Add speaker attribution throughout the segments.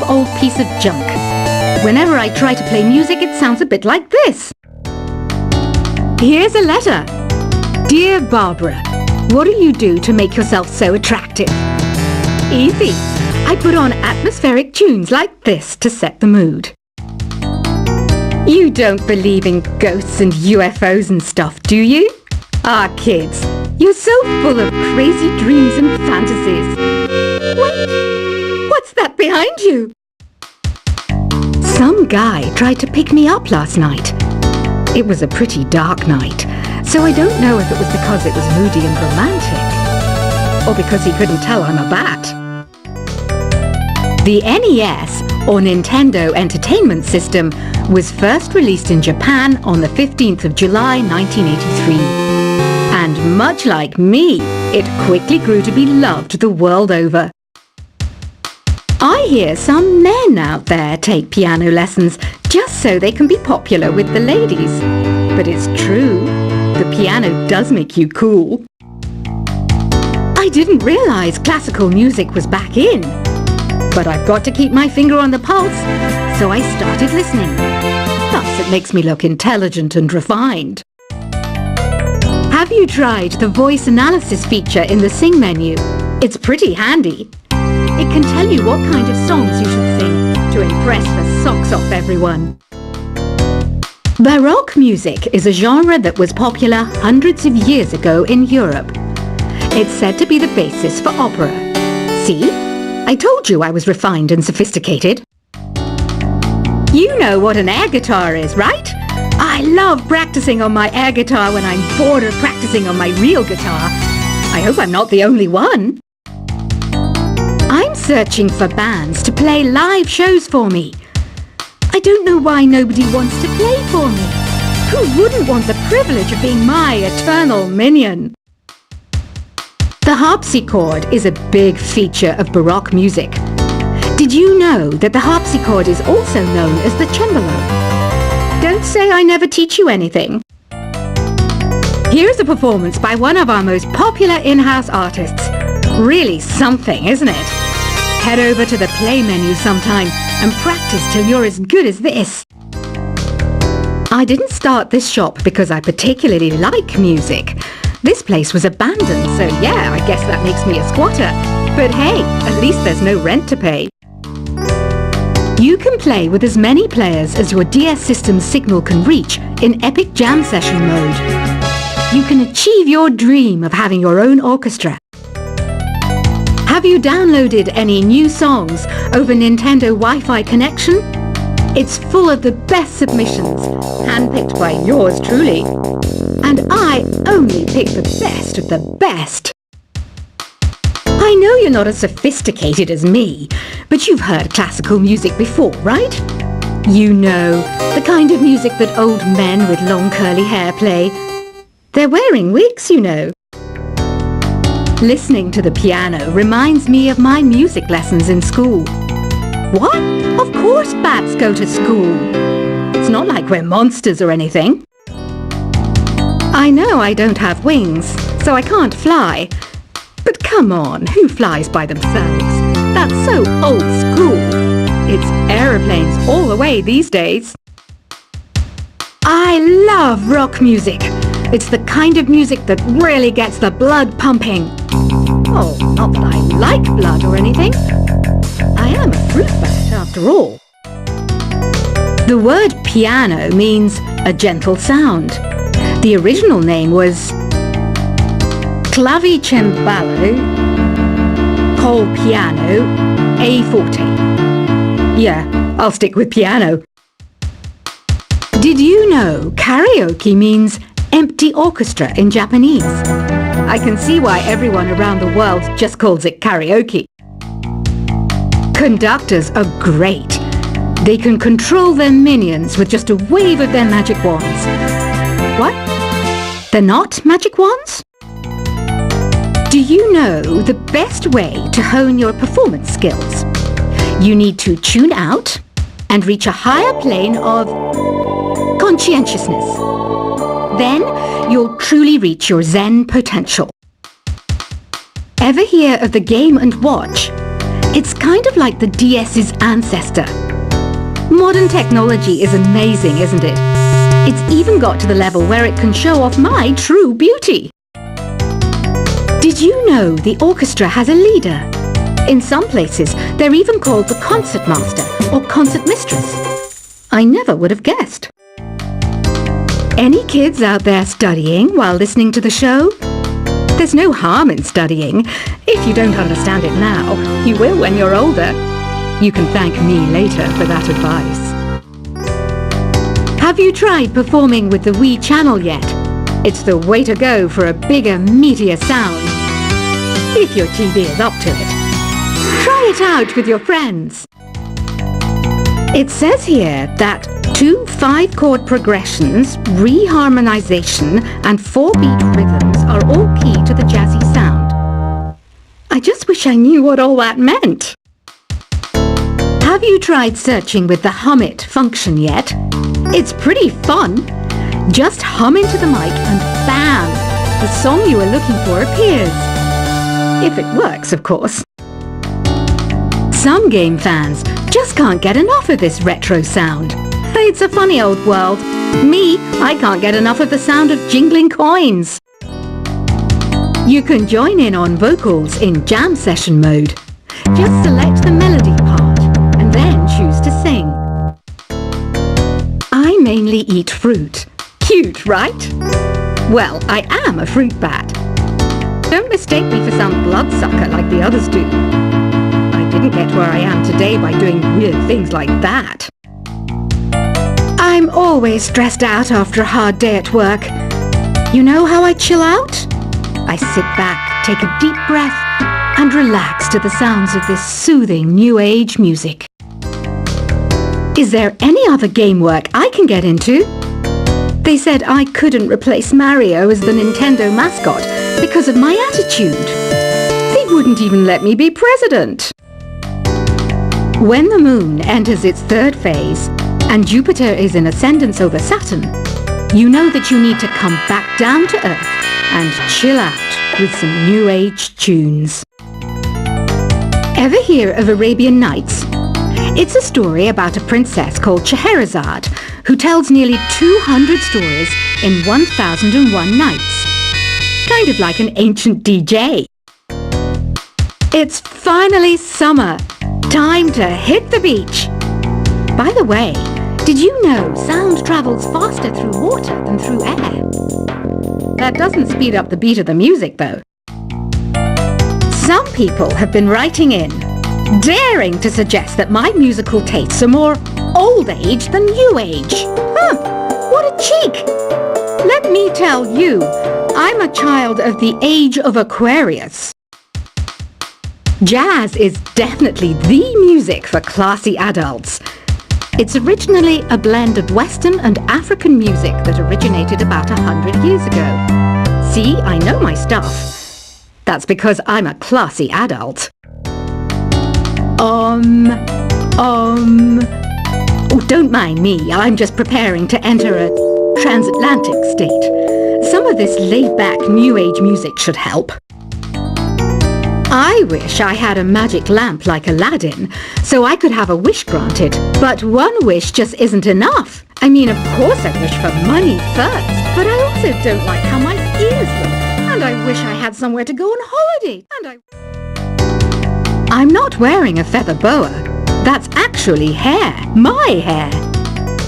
Speaker 1: old piece of junk. Whenever I try to play music, it sounds a bit like this. Here's a letter. Dear Barbara, what do you do to make yourself so attractive? Easy. I put on atmospheric tunes like this to set the mood. You don't believe in ghosts and UFOs and stuff, do you? Ah, kids, you're so full of crazy dreams and fantasies. Wait, what's that behind you? Some guy tried to pick me up last night. It was a pretty dark night, so I don't know if it was because it was moody and romantic, or because he couldn't tell I'm a bat. The NES, or Nintendo Entertainment System, was first released in Japan on the 15th of July 1983. And much like me, it quickly grew to be loved the world over. I hear some men out there take piano lessons just so they can be popular with the ladies. But it's true, the piano does make you cool. I didn't realize classical music was back in. But I've got to keep my finger on the pulse, so I started listening. Thus, it makes me look intelligent and refined. Have you tried the voice analysis feature in the Sing menu? It's pretty handy. It can tell you what kind of songs you should sing to impress the socks off everyone. Baroque music is a genre that was popular hundreds of years ago in Europe. It's said to be the basis for opera. See? I told you I was refined and sophisticated. You know what an air guitar is, right? I love practicing on my air guitar when I'm bored of practicing on my real guitar. I hope I'm not the only one. I'm searching for bands to play live shows for me. I don't know why nobody wants to play for me. Who wouldn't want the privilege of being my eternal minion? The harpsichord is a big feature of Baroque music. Did you know that the harpsichord is also known as the cembalo? Don't say I never teach you anything. Here's a performance by one of our most popular in-house artists. Really something, isn't it? Head over to the play menu sometime and practice till you're as good as this. I didn't start this shop because I particularly like music. This place was abandoned, so yeah, I guess that makes me a squatter. But hey, at least there's no rent to pay. You can play with as many players as your DS system's signal can reach in epic jam session mode. You can achieve your dream of having your own orchestra. Have you downloaded any new songs over Nintendo Wi-Fi connection? It's full of the best submissions, handpicked by yours truly. And I only pick the best of the best. I know you're not as sophisticated as me, but you've heard classical music before, right? You know, the kind of music that old men with long curly hair play. They're wearing wigs, you know. Listening to the piano reminds me of my music lessons in school. What? Of course bats go to school. It's not like we're monsters or anything. I know I don't have wings, so I can't fly. But come on, who flies by themselves? That's so old school. It's aeroplanes all the way these days. I love rock music. It's the kind of music that really gets the blood pumping. Oh, not that I like blood or anything. I am a fruit bat after all. The word piano means a gentle sound. The original name was clavicembalo col piano a forte. Yeah, I'll stick with piano. Did you know karaoke means empty orchestra in Japanese? I can see why everyone around the world just calls it karaoke. Conductors are great. They can control their minions with just a wave of their magic wands. What? They're not magic wands? Do you know the best way to hone your performance skills? You need to tune out and reach a higher plane of conscientiousness. Then you'll truly reach your Zen potential. Ever hear of the Game & Watch? It's kind of like the DS's ancestor. Modern technology is amazing, isn't it? It's even got to the level where it can show off my true beauty. Did you know the orchestra has a leader? In some places, they're even called the concertmaster or concertmistress. I never would have guessed. Any kids out there studying while listening to the show? There's no harm in studying. If you don't understand it now, you will when you're older. You can thank me later for that advice. Have you tried performing with the Wii channel yet? It's the way to go for a bigger, meatier sound. If your TV is up to it. Try it out with your friends. It says here that 2 5-chord progressions, reharmonization, and 4-beat rhythms are all key to the jazzy sound. I just wish I knew what all that meant. Have you tried searching with the Hum It function yet? It's pretty fun. Just hum into the mic and bam! The song you are looking for appears. If it works, of course. Some game fans just can't get enough of this retro sound. It's a funny old world. Me, I can't get enough of the sound of jingling coins. You can join in on vocals in jam session mode. Just select the melody part and then choose to sing. I mainly eat fruit. Cute, right? Well, I am a fruit bat. Don't mistake me for some bloodsucker like the others do. I didn't get where I am today by doing weird things like that. I'm always stressed out after a hard day at work. You know how I chill out? I sit back, take a deep breath, and relax to the sounds of this soothing new age music. Is there any other game work I can get into? They said I couldn't replace Mario as the Nintendo mascot because of my attitude. They wouldn't even let me be president. When the moon enters its 3rd phase and Jupiter is in ascendance over Saturn, you know that you need to come back down to Earth and chill out with some new age tunes. Ever hear of Arabian Nights? It's a story about a princess called Scheherazade who tells nearly 200 stories in 1001 nights. Kind of like an ancient DJ. It's finally summer. Time to hit the beach. By the way, did you know sound travels faster through water than through air? That doesn't speed up the beat of the music, though. Some people have been writing in, daring to suggest that my musical tastes are more old age than new age. Huh, what a cheek! Let me tell you, I'm a child of the age of Aquarius. Jazz is definitely the music for classy adults. It's originally a blend of Western and African music that originated about 100 years ago. See, I know my stuff. That's because I'm a classy adult. Oh, don't mind me. I'm just preparing to enter a transatlantic state. Some of this laid-back new age music should help. I wish I had a magic lamp like Aladdin, so I could have a wish granted. But one wish just isn't enough. I mean, of course I wish for money first, but I also don't like how my ears look. And I wish I had somewhere to go on holiday. I'm not wearing a feather boa. That's actually hair. My hair.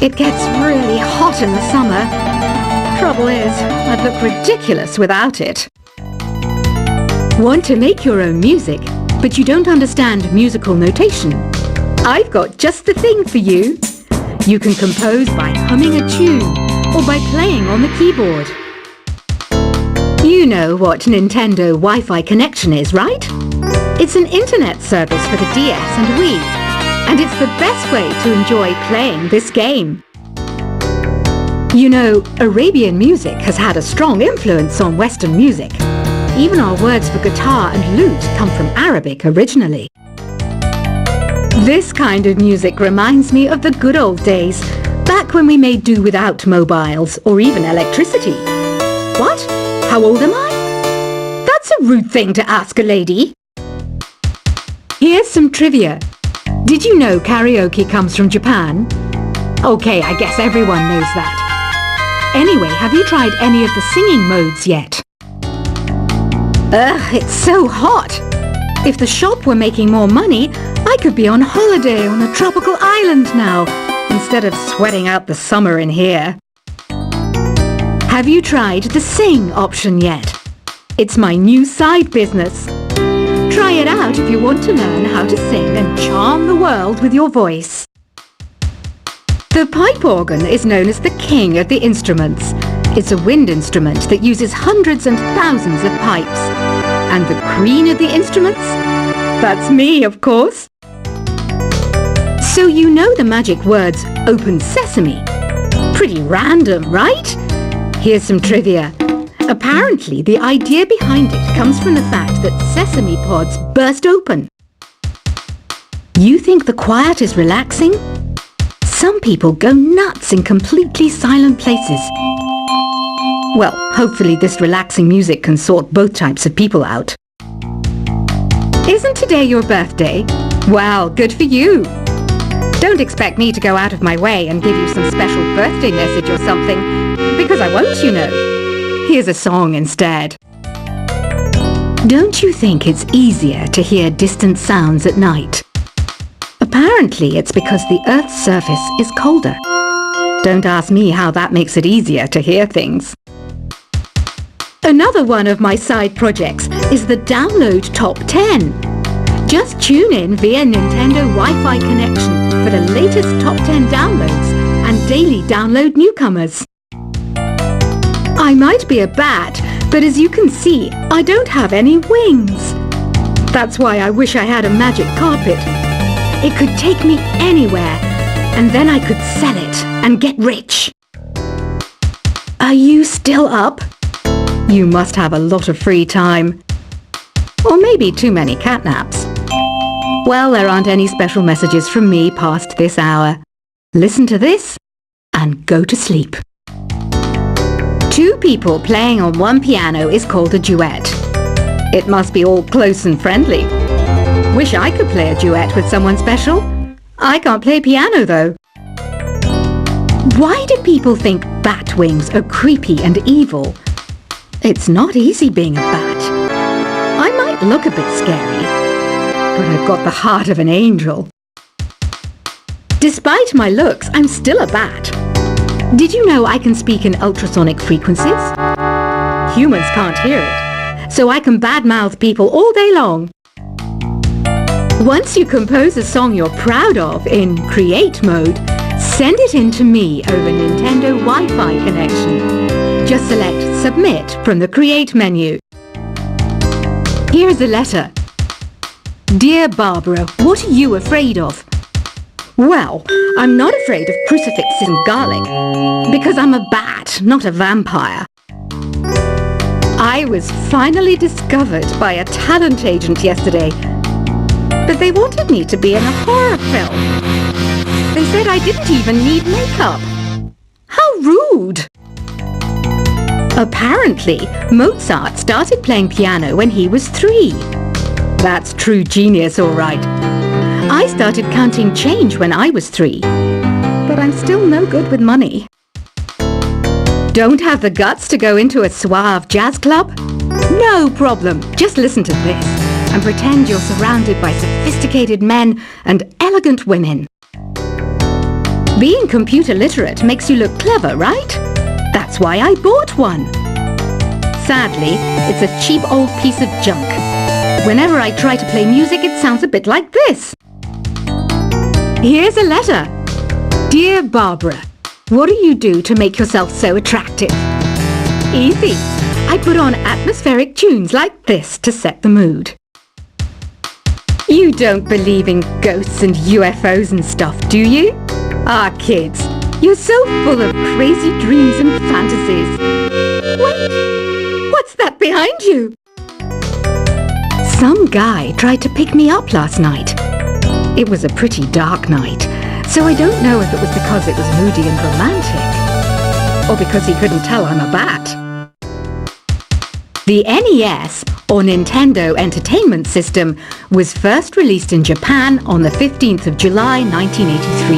Speaker 1: It gets really hot in the summer. Trouble is, I'd look ridiculous without it. Want to make your own music, but you don't understand musical notation? I've got just the thing for you. You can compose by humming a tune or by playing on the keyboard. You know what Nintendo Wi-Fi connection is, right? It's an internet service for the DS and Wii, and it's the best way to enjoy playing this game. You know, Arabian music has had a strong influence on Western music. Even our words for guitar and lute come from Arabic originally. This kind of music reminds me of the good old days, back when we made do without mobiles or even electricity. What? How old am I? That's a rude thing to ask a lady. Here's some trivia. Did you know karaoke comes from Japan? Okay, I guess everyone knows that. Anyway, have you tried any of the singing modes yet? Ugh, it's so hot. If the shop were making more money, I could be on holiday on a tropical island now, instead of sweating out the summer in here. Have you tried the sing option yet? It's my new side business. Try it out if you want to learn how to sing and charm the world with your voice. The pipe organ is known as the king of the instruments. It's a wind instrument that uses hundreds and thousands of pipes. And the queen of the instruments? That's me, of course. So you know the magic words "Open Sesame." Pretty random, right? Here's some trivia. Apparently, the idea behind it comes from the fact that sesame pods burst open. You think the quiet is relaxing? Some people go nuts in completely silent places. Well, hopefully this relaxing music can sort both types of people out. Isn't today your birthday? Well, good for you. Don't expect me to go out of my way and give you some special birthday message or something, because I won't, you know. Here's a song instead. Don't you think it's easier to hear distant sounds at night? Apparently it's because the Earth's surface is colder. Don't ask me how that makes it easier to hear things. Another one of my side projects is the Download Top 10. Just tune in via Nintendo Wi-Fi connection for the latest Top 10 downloads and daily download newcomers. I might be a bat, but as you can see, I don't have any wings. That's why I wish I had a magic carpet. It could take me anywhere, and then I could sell it and get rich. Are you still up? You must have a lot of free time. Or maybe too many catnaps. Well, there aren't any special messages from me past this hour. Listen to this and go to sleep. Two people playing on one piano is called a duet. It must be all close and friendly. Wish I could play a duet with someone special. I can't play piano though. Why do people think bat wings are creepy and evil? It's not easy being a bat. I might look a bit scary, but I've got the heart of an angel. Despite my looks, I'm still a bat. Did you know I can speak in ultrasonic frequencies? Humans can't hear it, so I can badmouth people all day long. Once you compose a song you're proud of in Create mode, send it in to me over Nintendo Wi-Fi connection. Just select Submit from the Create menu. Here's a letter. Dear Barbara, what are you afraid of? Well, I'm not afraid of crucifixes and garlic, because I'm a bat, not a vampire. I was finally discovered by a talent agent yesterday, but they wanted me to be in a horror film. They said I didn't even need makeup. How rude! Apparently, Mozart started playing piano when he was 3. That's true genius, all right. I started counting change when I was 3, but I'm still no good with money. Don't have the guts to go into a suave jazz club? No problem, just listen to this and pretend you're surrounded by sophisticated men and elegant women. Being computer literate makes you look clever, right? That's why I bought one. Sadly, it's a cheap old piece of junk. Whenever I try to play music, it sounds a bit like this. Here's a letter. Dear Barbara, what do you do to make yourself so attractive? Easy. I put on atmospheric tunes like this to set the mood. You don't believe in ghosts and UFOs and stuff, do you? Ah, kids, you're so full of crazy dreams and fantasies. Wait, what's that behind you? Some guy tried to pick me up last night. It was a pretty dark night, so I don't know if it was because it was moody and romantic, or because he couldn't tell I'm a bat. The NES, or Nintendo Entertainment System, was first released in Japan on the 15th of July 1983.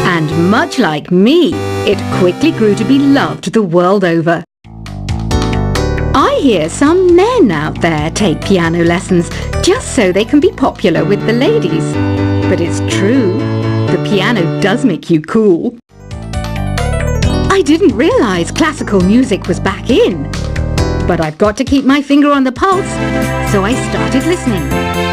Speaker 1: And much like me, it quickly grew to be loved the world over. I hear some men out there take piano lessons just so they can be popular with the ladies. But it's true, the piano does make you cool. I didn't realize classical music was back in. But I've got to keep my finger on the pulse, so I started listening.